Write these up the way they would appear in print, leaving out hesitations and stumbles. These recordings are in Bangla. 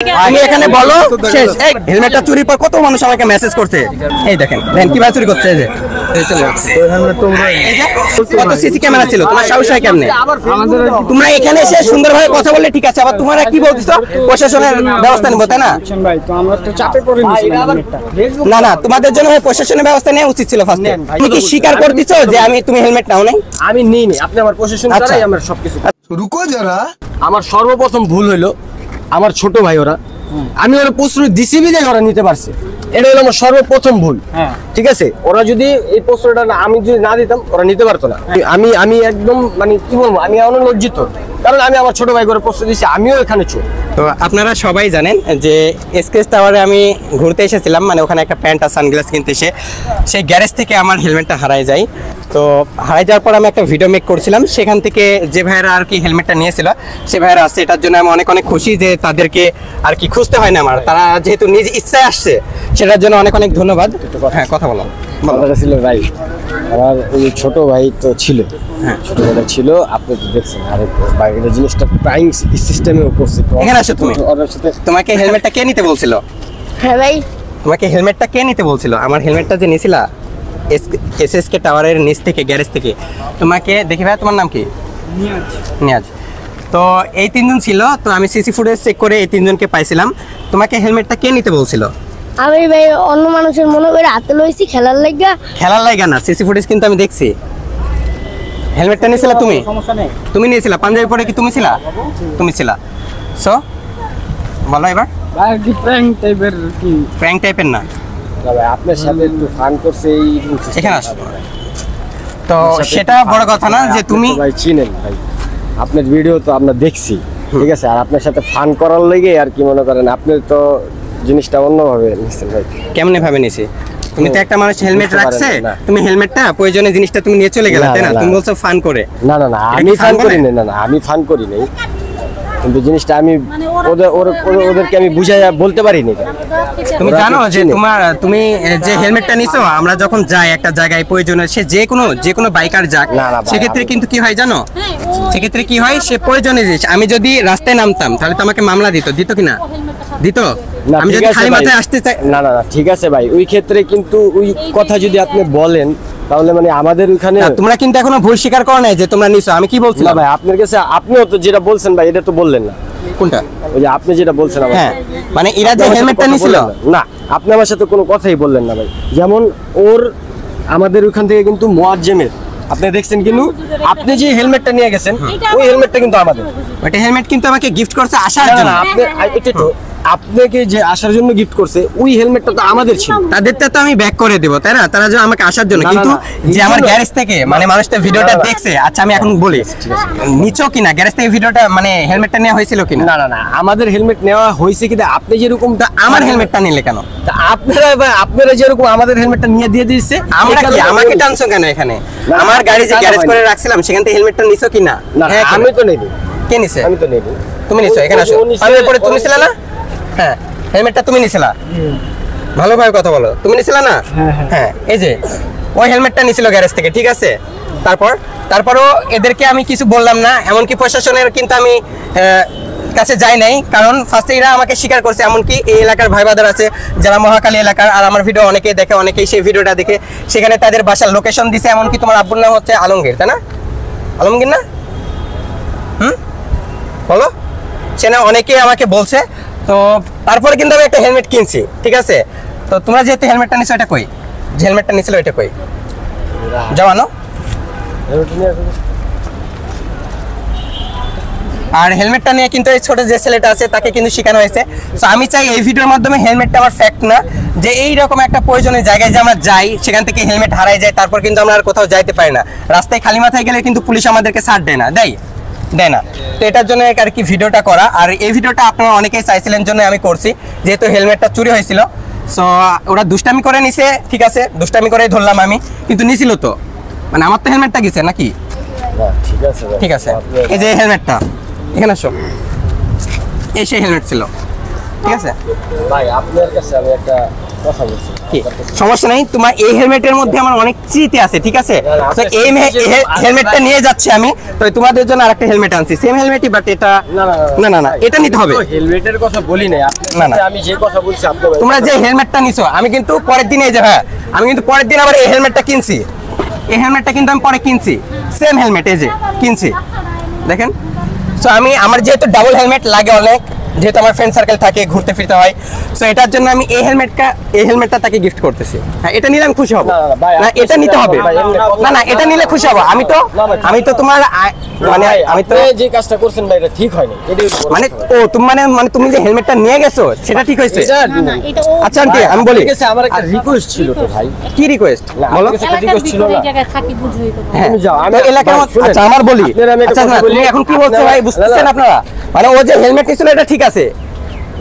আমি এখানে বলো শেষ। এই হেলমেটটা চুরির পর কত মানুষ আমাকে মেসেজ করছে, এই দেখেন দেখেন কিভাবে চুরি করছে। এই যে কত সিসি ক্যামেরা ছিল, তোমার সাহস হয় কেমনে? তোমরা এখানে এসে সুন্দরভাবে কথা বললে ঠিক আছে, আবার তোমরা কি বলছো প্রশাসনের ব্যবস্থা নিব, তাই না? না না, তোমাদের জন্য প্রশাসনের ব্যবস্থা নেওয়া উচিত ছিল ফার্স্টে। তুমি কি স্বীকার করতেছো যে তুমি হেলমেট নাও নাই? আমি নিই নি, আপনি আমার প্রশাসন দ্বারাই আমার সবকিছু। রুকো যারা, আমার সর্বপ্রথম ভুল হইলো আমার ছোট ভাই ওরা, আমি ওরা প্রশ্রয় দিছি বিধায় ওরা নিতে পারছে, এটা হলো আমার সর্বপ্রথম ভুল। ঠিক আছে, ওরা যদি এই প্রশ্রয়টা আমি যদি না দিতাম ওরা নিতে পারতো না। আমি একদম মানে কি বলবো, আমি এমন লজ্জিত, কারণ আমি আমার ছোট ভাই করে প্রশ্রয় দিচ্ছি, আমিও এখানে চোর। তো আপনারা সবাই জানেন যে এসকেএস টাওয়ারে আমি ঘুরতে এসেছিলাম, মানে ওখানে একটা প্যান্ট আর সানগ্লাস কিনতে এসে সেই গ্যারেজ থেকে আমার হেলমেটটা হারায় যায়। তো হারাই যাওয়ার পর আমি একটা ভিডিও মেক করছিলাম, সেখান থেকে যে ভাইয়েরা আর কি হেলমেটটা নিয়েছিল সে ভাইয়েরা আসছে, এটার জন্য আমি অনেক অনেক খুশি যে তাদেরকে আর কি খুঁজতে হয় না আমার, তারা যেহেতু নিজ ইচ্ছায় আসছে সেটার জন্য অনেক অনেক ধন্যবাদ। হ্যাঁ, কথা বলো। ছিল ভাই, আমার ওই ছোট ভাই তো ছিল, ছোট ভাইটা ছিল, আপনি তো দেখছেন, আর বাইরের জিনিসটা প্রাইং সিস্টেমেও করছে। এখানে আসো তুমি, তোমাকে হেলমেটটা কে নিতে বলছিল? হ্যাঁ ভাই, তোমাকে হেলমেটটা কে নিতে বলছিল? আমার হেলমেটটা যে নিয়েছিলা এসএসকে টাওয়ারের নিচ থেকে, গ্যারেজ থেকে, তোমাকে দেখি ভাই, তোমার নাম কি? নিয়াজ। তো এই তিনজন ছিল, তো আমি সিসি ফুটেজ চেক করে এই তিনজনকে পাইছিলাম। তোমাকে হেলমেটটা কে নিতে বলছিল? আমি ভাই অন্য মানুষের মনে করে হাতে লইছি খেলার লাগা। খেলার লাগা না, সিসি ফুটেজ কিন্তু আমি দেখছি। হেলমেটটা নিয়েছিলা তুমি? তুমি নিয়েছিলা? পাঞ্জাবি পরে কি তুমি ছিলা? তুমি ছিলা। সো বলো এবার। প্র্যাঙ্ক টাইপের না, আপনার সাথে একটু ফান করছে এখানে আসো। তো সেটা বড় কথা না যে তুমি ভাই চিনেন, ভাই আপনার ভিডিও তো আমরা দেখছি, ঠিক আছে, আর আপনার সাথে ফান করার লেগে আর কি মনে করেন, আপনি তো জিনিসটা অন্যভাবে নিচ্ছেন ভাই। কেমনে ভাবে নিছি? তুমি তো একটা মানুষ হেলমেট রাখছে, তুমি হেলমেটটা প্রয়োজনে জিনিসটা তুমি নিয়ে চলে গেলে, তাই না? তুমি বলছো ফান করে। না না না, আমি ফান করি না, না না আমি ফান করি নাই, কিন্তু জিনিসটা আমি ওদেরকে আমি বুঝাই বলতে পারিনি। তুমি জানো যে তুমি যে হেলমেটটা নিছো, আমরা যখন যাই একটা জায়গায় প্রয়োজনে, সে যে কোনো বাইকার যাক, সেক্ষেত্রে কিন্তু কি হয় জানো, সেক্ষেত্রে কি হয়, সে প্রয়োজনে জিনিস, আমি যদি রাস্তায় নামতাম তাহলে তো আমাকে মামলা দিত কি না? দিত। আমি যদি খালি মাথায় আসতে চাই, না না না, ঠিক আছে ভাই, ওই ক্ষেত্রে কিন্তু ওই কথা যদি আপনি বলেন তাহলে মানে আমাদের ওইখানে তোমরা কিন্তু এখনো ভুল স্বীকার করো নাই যে তোমরা নিছো। আমি কি বলছিলাম ভাই আপনার কাছে, আপনিও তো যেটা বলছেন ভাই এটা তো বললেন না। কোনটা? ওই যে আপনি যেটা বলছেন আমার, হ্যাঁ, মানে এরা যে হেলমেটটা নিছিল, না আপনি আমার সাথে কোনো কথাই বললেন না ভাই। যেমন ওর আমাদের ওইখান থেকে কিন্তু মুয়াজ্জেমের আপনি দেখছেন, কিন্তু আপনি যে হেলমেটটা নিয়ে গেছেন ওই হেলমেটটা কিন্তু আমাদের, ওইটা হেলমেট কিন্তু আমাকে গিফট করছে আসার জন্য। আপনাকে যে আসার জন্য গিফট করছে ওই হেলমেটটা তো আমাদের ছিল, তাদেরটা তো আমি ব্যাক করে দেব, তাই না? তারা যে আমাকে আসার জন্য, কিন্তু যে আমার গ্যারেজ থেকে মানে মানুষটা ভিডিওটা দেখছে, আচ্ছা আমি এখন বলি, নিচো কিনা গ্যারেজ থেকে ভিডিওটা, মানে হেলমেটটা নেওয়া হয়েছিল কিনা? না না না, আমাদের হেলমেট নেওয়া হয়েছে, কিন্তু আপনি যেরকম আমার হেলমেটটা নিলে কেন? আপনারা যেরকম আমাদের হেলমেটটা নিয়ে দিয়ে দিচ্ছে, আমরা কি, আমাকে টানছো কেন এখানে? আমার গাড়ি যে গ্যারেজ করে রাখছিলাম সেখান থেকে হেলমেটটা নিছো কিনা? হ্যাঁ, আমি তো নেই। কে নিছে? আমি তো নেই। তুমি নিছো, এখানে আসো। পাঞ্জাবি পরে তুমি ছিলা না? হ্যাঁ, হেলমেটটা তুমি নিছিলা, ভালোভাবে কথা বলো, তুমি নিছিলা না? হ্যাঁ, এই যে ওই হেলমেটটা নিছিল গ্যারেজ থেকে, ঠিক আছে। তারপরও এদেরকে আমি কিছু বললাম না, এমনকি প্রশাসনের কিন্তু আমি কাছে যাই নাই, কারণ ফার্স্টে এরা আমাকে স্বীকার করছে। এমনকি এই এলাকার ভাই বাদার আছে যারা মহাকালী এলাকার, আর আমার ভিডিও অনেকেই দেখে, অনেকেই সেই ভিডিওটা দেখে সেখানে তাদের বাসার লোকেশন দিছে। এমনকি তোমার আব্বুর নাম হচ্ছে আলমগীর, তাই না? আলমগীর না? বলো, সে না অনেকেই আমাকে বলছে। তো তারপরে কিন্তু আমি একটা হেলমেট কিনছি, ঠিক আছে। তো তোমরা যেহেতু হেলমেটটা নিছো, এটা কই? যে হেলমেটটা নিছিল এটা কই? জমানো। আর হেলমেটটা নিয়ে কিন্তু এই ছোট যে ছেলেটা আছে তাকে কিন্তু শেখানো হয়েছে। তো আমি চাই এই ভিডিওর মাধ্যমে হেলমেটটা আমার ফ্যাক্ট না, যে এইরকম একটা প্রয়োজনীয় জায়গায় যে আমরা যাই সেখান থেকে হেলমেট হারাই যায়, তারপর কিন্তু আমরা আর কোথাও যাইতে পারি না। রাস্তায় খালি মাথায় গেলে কিন্তু পুলিশ আমাদেরকে ছাড় দেয় না, দেয় না। তো এটার জন্য আর কি ভিডিওটা করা, আর এই ভিডিওটা আপনারা অনেকেই চাইছিলেন জন্য আমি করছি, যেহেতু হেলমেটটা চুরি হয়েছিল। সো ওরা দুষ্টামি করে নিছে, ঠিক আছে, দুষ্টামি করেই ধরলাম আমি, কিন্তু নিছিল তো, মানে আমার তো হেলমেটটা গেছে নাকি? ঠিক আছে, এই যে হেলমেটটা, এখানে আসো, এই সেই হেলমেট ছিল, ঠিক আছে ভাই। আপনার কাছে আমি একটা কথা বলছি, কি সমস্যা নাই, তোমার এই হেলমেটের মধ্যে আমার অনেক স্মৃতি আছে, ঠিক আছে? তো এই হেলমেটটা নিয়ে যাচ্ছি আমি, তো তোমাদের জন্য আরেকটা হেলমেট আনছি, সেম হেলমেটই, বাট এটা না না না এটা নিতে হবে। হেলমেটের কথা বলি না, না না আমি যে কথা বলছি আপনি তোমরা যে হেলমেটটা নিছো, আমি কিন্তু পরের দিন এই যে হ্যাঁ আমি কিন্তু পরের দিন আবার এই হেলমেটটা কিনছি, এই হেলমেটটা কিন্তু আমি পরে কিনছি, সেম হেলমেট এই যে কিনছি দেখেন। সো আমি আমার যেহেতু ডাবল হেলমেট লাগে অনেক, যেহেতু আমার ফ্রেন্ড সার্কেল থাকে, ঘুরতে ফিরতে হয়, সো এটার জন্য আমি এই হেলমেটটা তাকে গিফট করতেছি। হ্যাঁ এটা নিলে আমি খুশি হব না, এটা নিতে হবে না না এটা নিলে খুশি হব। আমি তো তোমার মানে আমি তো যে কাজটা করছেন ভাই এটা ঠিক হয়নি, মানে ও তুমি মানে তুমি যে হেলমেটটা নিয়ে গেছো সেটা ঠিক হয়েছে। আচ্ছা আন্টি আমি বলি, ঠিক আছে, আমার একটা রিকোয়েস্ট ছিল তো ভাই। কি রিকোয়েস্ট বলো? রিকোয়েস্ট ছিল না, হ্যাঁ যাও, আমি তো এলাকার আচ্ছা আমার বলি, আচ্ছা না তুমি এখন কি বলছো ভাই বুঝতেছেন আপনারা? মানে ও যে হেলমেট নিছিল এটা ঠিক আছে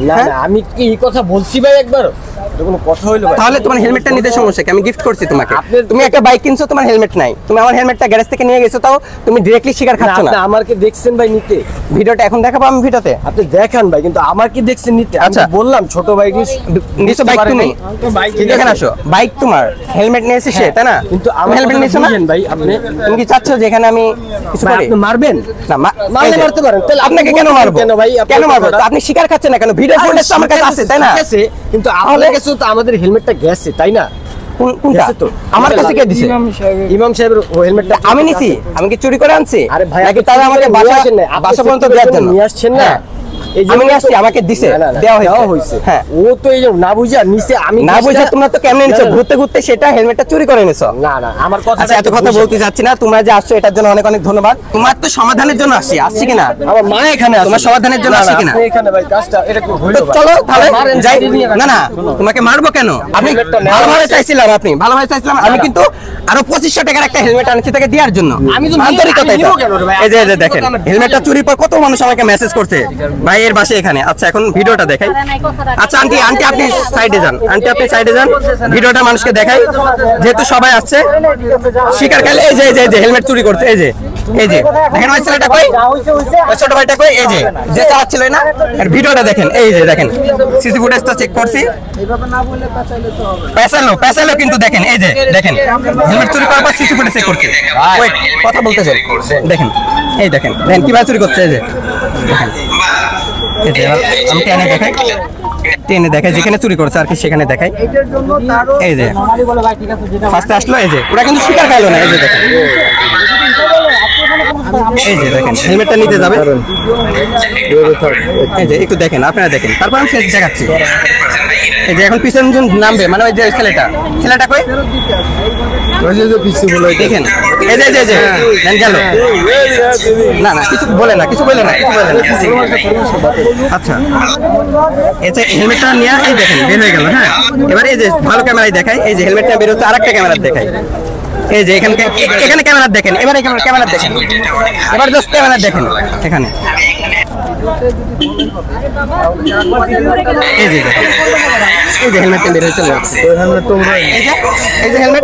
না না আমি কি এই কথা বলছি ভাই একবার? কোনো কথা হইলো ভাই? তাহলে তোমার হেলমেটটা নিতে সমস্যা কি? আমি গিফট করছি তোমাকে, তুমি একটা বাইক কিনছো, তোমার হেলমেট নাই, তুমি আমার হেলমেটটা গ্যারেজ থেকে নিয়ে গেছো, তাও তুমি ডাইরেক্টলি শিকার খাচ্ছ না। আপনি আমাকে দেখছেন ভাই নিতে? ভিডিওটা এখন দেখাবো আমি ভিডিওতে, আপনি দেখান ভাই, কিন্তু আমার কি দেখছেন নিতে? আচ্ছা বললাম ছোট বাইক নিছো, বাইক তুমি ঠিক আছে আসো, বাইক তোমার, হেলমেট নিয়েছে সে, তাই না? কিন্তু আমার হেলমেট নিছো না ভাই, আপনি তুমি কি চাচ্ছ যে এখানে আমি কিছু করি? আপনি মারবেন না মারলে মারতে পারেন, তাহলে আপনাকে কেন মারবো? কেন ভাই? কেন মারবো? তো আপনি শিকার খাচ্ছেন না কেন? ভিডিও ফুটেজ তো আমার কাছে আছে, তাই না? ঠিক আছে, কিন্তু আপনার কাছে তো আমাদের হেলমেটটা গেছে, তাই না? কোনটা? আমার কাছে কে দিছে? ইমাম সাহেবের হেলমেটটা আমি নিছি? আমি কি চুরি করে আনছি? আরে ভাই নাকি তারা আমাকে বাসা পর্যন্ত দেওয়ার জন্য নিয়ে আসছেন না? আমি নিয়ে আসছি, আমাকে দিছে, দেওয়া হয়েছে। হ্যাঁ ও তো এই যে না বুঝা নিছে, আমি না বুঝা তোমরা তো কেমনে নিছো? ঘুরতে ঘুরতে সেটা হেলমেটটা চুরি করে নিছো। না না আমার কথা, আচ্ছা এত কথা বলতে যাচ্ছি না, তোমরা যে আসছো এটার জন্য অনেক অনেক ধন্যবাদ। তোমার তো সমাধানের জন্য আসছি কিনা? আমার মা এখানে আছে, তোমার সমাধানের জন্য আসছি কিনা? আপনি এখানে ভাই কাজটা এটা কি হইলো? চলো তাহলে যাই। না না তোমাকে মারবো কেন? আপনি ভালোভাবে চাইছিলাম, আপনি ভালোভাবে চাইছিলাম, আমি কিন্তু আরো 2500 টাকার একটা হেলমেট আনছি তাকে দেওয়ার জন্য। আমি তো আন্তরিকতা এটা। নিবো কেন রে ভাই? এই যে দেখেন হেলমেটটা চুরির পর কত মানুষ আমাকে মেসেজ করছে, ভাই এর বাসা এখানে। আচ্ছা এখন ভিডিওটা দেখাই। আচ্ছা আন্টি আপনি সাইডে যান, আপনি সাইডে যান, ভিডিওটা মানুষকে দেখাই, যেহেতু সবাই আসছে শিকার খেলে। এই যে হেলমেট চুরি করছে, এই যে দেখেন ওই ছেলেটা কই, ওই ছোট ভাইটা কই, এই যে চালাচ্ছিল না, আর ভিডিওটা দেখেন, এই যে দেখেন সিসি ফুটেজটা চেক করছি, পেছালো কিন্তু দেখেন, এই যে দেখেন হেলমেট চুরি করার পর সিসি ফুটেজ চেক করছি। ওয়েট কথা বলতে চাই, দেখেন এই দেখেন কিভাবে চুরি করছে, এই যে দেখেন, এই যে আমি টেনে দেখাই যেখানে চুরি করছে আর কি সেখানে দেখাই। এই যে ফার্স্টে আসলো, এই যে ওরা কিন্তু শিকার খাইলো না, এই যে দেখেন, এই যে দেখেন হেলমেটটা নিতে যাবে, এই যে একটু দেখেন আপনারা দেখেন, তারপর আমি ফেস দেখাচ্ছি। এই যে এখন পিছন নামবে, মানে ওই যে ছেলেটা কই দেখেন, এই যে গেল, না কিছু বলে না। আচ্ছা এই যে হেলমেটটা নিয়ে এই দেখেন বের হয়ে গেল। হ্যাঁ এবার এই যে ভালো ক্যামেরায় দেখাই, এই যে হেলমেটটা বের হচ্ছে, আরেকটা ক্যামেরা দেখাই, এই যে এখানে ক্যামেরা দেখেন, এবার এখানে ক্যামেরা দেখেন, এবার জাস্ট ক্যামেরা দেখেন এখানে, এই যে হেলমেটটা বের হয়ে চলে যাচ্ছে, এই যে হেলমেট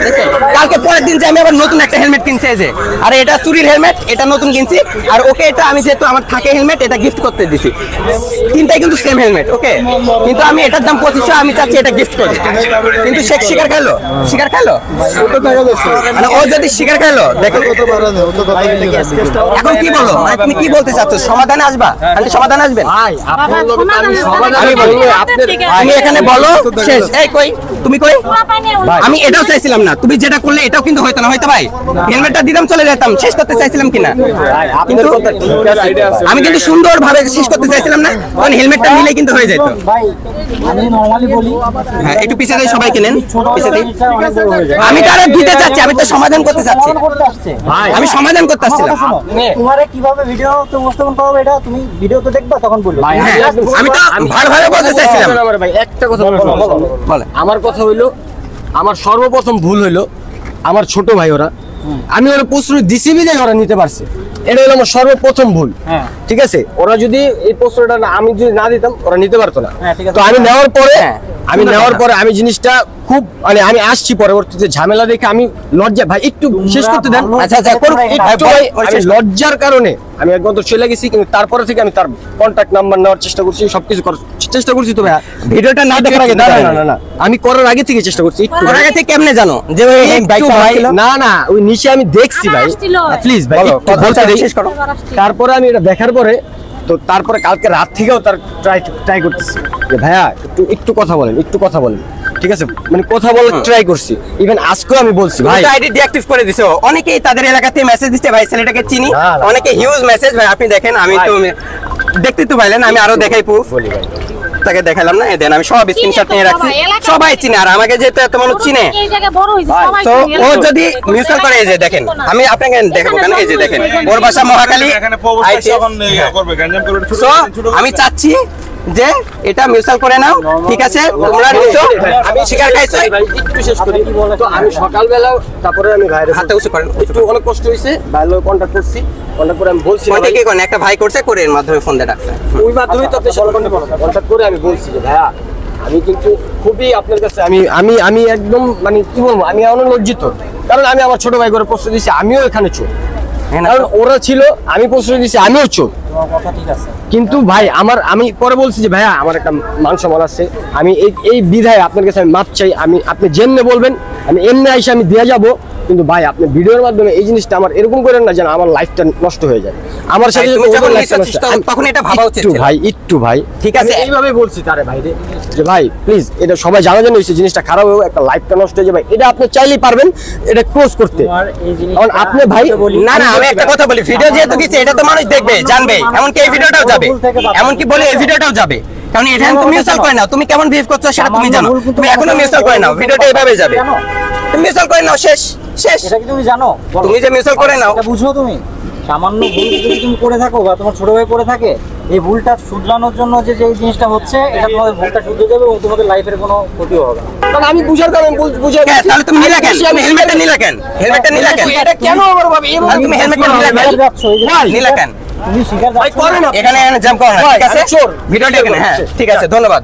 দেখেন। কালকে পরের দিন যে আমি আবার নতুন একটা হেলমেট কিনছি, এই যে আর এটা চুরির হেলমেট, এটা নতুন কিনছি, আর ওকে এটা আমি যেহেতু আমার থাকে হেলমেট এটা গিফট করতে দিছি, তিনটাই কিন্তু সেম হেলমেট ওকে, কিন্তু আমি এটার দাম 2500, আমি চাচ্ছি এটা গিফট করি, কিন্তু সে শিকার খাইলো মানে ও যদি শিকার খাইলো দেখেন। এখন কি বলো, মানে তুমি কি বলতে চাচ্ছ? সমাধানে আসবা? সমাধান আসবেন? আমি বলি আমি এখানে বলো শেষ। এই কই তুমি কই? আমি এটাও চাইছিলাম না, তুমি যেটা করলে এটাও কিন্তু হইতো না, হয়তো ভাই হেলমেটটা দিতাম চলে যেতাম, শেষ করতে চাইছিলাম কিনা, কিন্তু আমি কিন্তু সুন্দর ভাবে শেষ করতে চাইছিলাম না, কারণ হেলমেটটা নিলে কিন্তু হয়ে যেত। হ্যাঁ একটু পিছিয়ে দিয়ে সবাই কিনেন, পিছিয়ে দিয়ে। আমি তারা দিতে চাচ্ছি, আমি তো সমাধান করতে চাচ্ছি, আমি সমাধান করতে আসছিলাম। তোমারে কিভাবে ভিডিও তো উপস্থাপন করবে এটা তুমি ভিডিও তো দেখবা তখন বলবো। হ্যাঁ আমি তো ভালোভাবে বলতে চাইছিলাম। ভাই একটা কথা বলে, আমার কথা হইলো আমার সর্বপ্রথম ভুল হইলো আমার ছোট ভাই ওরা, আমি ওরা প্রশ্রয় দিছি বিধায় ওরা নিতে পারছে, এটা হলো আমার সর্বপ্রথম ভুল। ঠিক আছে, ওরা যদি এই প্রশ্রয়টা আমি যদি না দিতাম ওরা নিতে পারতো না, তো আমি নেওয়ার পরে আমি সুন্দর নেওয়ার কথা। পরে আমি জিনিসটা খুব মানে আমি আসছি পরবর্তীতে ঝামেলা দেখে আমি লজ্জা ভাই একটু শেষ করতে দেন। আচ্ছা আচ্ছা করুক, একটু ভাই, আমি লজ্জার কারণে আমি একদম তো চলে গেছি, কিন্তু তারপরে থেকে আমি তার কন্টাক্ট নাম্বার নেওয়ার চেষ্টা করছি, সবকিছু করার চেষ্টা করছি। তো ভাই ভিডিওটা না দেখার আগে না না না, না না আমি করার আগে থেকে চেষ্টা করছি একটু ওর আগে থেকে কেমনে জানো যে ওই একটু বাইকটা ভাই, ছিল? না না ওই নিচে আমি দেখছি ভাই, প্লিজ ভাই বলো, একটু কথা বলতে দেই। শেষ করো। তারপরে আমি এটা দেখার পরে তো তারপরে কালকে রাত থেকেও তার ট্রাই করতেছি যে ভাইয়া একটু কথা বলেন, একটু কথা বলেন, ঠিক আছে, মানে কথা বলার ট্রাই করছি। ইভেন আজকেও আমি বলছি ভাই আইডি ডিঅ্যাক্টিভ করে দিছো, অনেকেই তাদের এলাকাতে মেসেজ দিচ্ছে ভাই ছেলেটাকে চিনি, না, না। অনেকে হিউজ মেসেজ ভাই আপনি দেখেন, আমি তো দেখতে তো পাইলেন, আমি আরো দেখাই প্রুফ বলি ভাই তাকে দেখালাম না, দেন আমি সব স্ক্রিনশট নিয়ে রাখছি, সবাই চিনে, আর আমাকে যেহেতু এত মানুষ চিনে, তো ও যদি মিউচুয়াল করে, এই যে দেখেন আমি আপনাকে দেখাবো কেন, এই যে দেখেন ওর বাসা মহাখালী, এখানে প্রবস্থায় সবান করবে গ্যাঞ্জাম করবে ছোট So, ছোট আমি চাচ্ছি যে এটা মিউচুয়াল করে নাও, ঠিক আছে, তোমরা নিছো, আমি শিকার খাইছো, ভাই একটু শেষ করি। তো আমি সকালবেলা তারপরে আমি ভাইরে হাতে উঁচু করেন, একটু অনেক কষ্ট হয়েছে, ভাইয়ের কন্ট্যাক্ট করছি, কন্ট্যাক্ট করে আমি বলছি না ফোনটা ভাই, কি করেন, একটা ভাই করছে, করে এর মাধ্যমে ফোন দিয়ে ডাকছে। ওই মাধ্যমে তো আপনার সাথে কন্ট্যাক্ট করে আমি বলছি যে ভাইয়া আমি কিন্তু খুবই আপনার কাছে আমি আমি আমি একদম মানে কি বলবো, আমি এমন লজ্জিত, কারণ আমি আমার ছোট ভাই করে প্রস্তুতি দিয়েছি, আমিও এখানে চোর, কারণ ওরা ছিল, আমি প্রস্তুতি দিয়েছি, আমিও চোর। তোমার কথা ঠিক আছে। কিন্তু ভাই আমি পরে বলছি যে ভাইয়া আমার একটা মান সম্মান আছে, আমি এই বিধায় আপনার কাছে আমি মাপ চাই, আপনি যেমনে বলবেন আমি এমনি আইসে আমি দিয়ে যাব, কিন্তু ভাই আপনি ভিডিওর মাধ্যমে এই জিনিসটা আমার এরকম করেন না যেন আমার লাইফটা নষ্ট হয়ে যায়, আমার সাথে ভাই, তুমি যদি যখন ওদের নিছো, life টা নষ্ট হয়, তখন এটা ভাবা উচিত একটু ছিল। ভাই একটু ভাই ঠিক আছে। আমি এইভাবে বলছি তারে ভাই রে, যে ভাই প্লিজ এটা সবাই জানা জানি হয়েছে, জিনিসটা খারাপ হয়েও একটা লাইফটা নষ্ট হয়ে যায় ভাই, এটা আপনি চাইলেই পারবেন এটা ক্লোজ করতে, তোমার এই জিনিসটা কারণ আপনি ভাই না না আমি একটা কথা বলি, ভিডিও যেহেতু গেছে এটা তো মানুষ দেখবে জানবে, এমনকি এই ভিডিওটাও যাবে, এমনকি বলে এই ভিডিওটাও যাবে, কারণ এটা তুমি মিউচুয়াল করে নাও, তুমি কেমন বিহেভ করছো সেটা তুমি জানো, তুমি এখনো মিউচুয়াল করে নাও, ভিডিওটা এভাবে যাবে, তুমি মিউচুয়াল করে নাও, শেষ শেষ, এটা কি তুমি জানো? বলো। তুমি যে মিউচুয়াল করে নাও, এটা বুঝো তুমি? সামান্য ভুল যদি তুমি করে থাকো বা তোমার ছোট ভাই করে থাকে, এই ভুলটা শুধরানোর জন্য যে এই জিনিসটা হচ্ছে, এটা তোমাদের ভুলটা শুধরে যাবে এবং তোমাদের লাইফের কোনো ক্ষতিও হবে না। কারণ আমি বুঝার কারণ বুঝাই হ্যাঁ, তাহলে তুমি নিলা কেন, তুমি হেলমেটটা নিলা কেন, হেলমেটটা নিলা কেন, এটা কেন আমার ভাবে তাহলে তুমি হেলমেটটা নিলা কেন, শিকার যাচ্ছ, এই যে নিলা কেন, তুমি শিকার ভাই যাচ্ছ করে না এখানে জাম্প করো না, ভাই, ঠিক আছে, আমি চোর। ভিডিওটা এখানে, হ্যাঁ ঠিক আছে, ধন্যবাদ।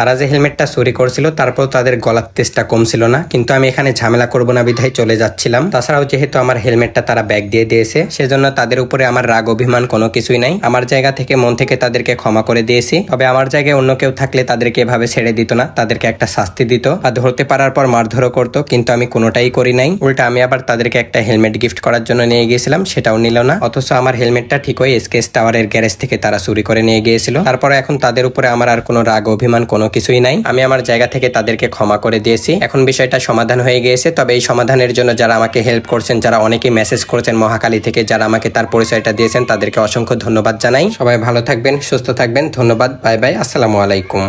তারা যে হেলমেটটা চুরি করছিল তারপর তাদের গলার তেজটা কম ছিল না, কিন্তু আমি এখানে ঝামেলা করব না বিধায় চলে যাচ্ছিলাম। তাছাড়াও যেহেতু আমার হেলমেটটা তারা ব্যাগ দিয়ে দিয়েছে, সেজন্য তাদের উপরে আমার রাগ অভিমান কোনো কিছুই নাই, আমার জায়গা থেকে মন থেকে তাদেরকে ক্ষমা করে দিয়েছি। তবে আমার জায়গায় অন্য কেউ থাকলে তাদেরকে এভাবে ছেড়ে দিত না, তাদেরকে একটা শাস্তি দিত আর ধরতে পারার পর মারধরও করতো, কিন্তু আমি কোনোটাই করি নাই। উল্টা আমি আবার তাদেরকে একটা হেলমেট গিফট করার জন্য নিয়ে গিয়েছিলাম, সেটাও নিল না, অথচ আমার হেলমেটটা ঠিক ওই এসকেএস টাওয়ারের গ্যারেজ থেকে তারা চুরি করে নিয়ে গিয়েছিল। তারপরে এখন তাদের উপরে আমার আর কোনো রাগ অভিমান কোনো কিছুই নাই, আমি আমার জায়গা থেকে তাদেরকে ক্ষমা করে দিয়েছি। এখন বিষয়টা সমাধান হয়ে গিয়েছে, তবে এই সমাধানের জন্য যারা আমাকে হেল্প করছেন, যারা অনেকেই মেসেজ করেছেন মহাখালী থেকে, যারা আমাকে তার পরিচয়টা দিয়েছেন, তাদেরকে অসংখ্য ধন্যবাদ জানাই। সবাই ভালো থাকবেন, সুস্থ থাকবেন, ধন্যবাদ, বাই বাই, আসসালামু আলাইকুম।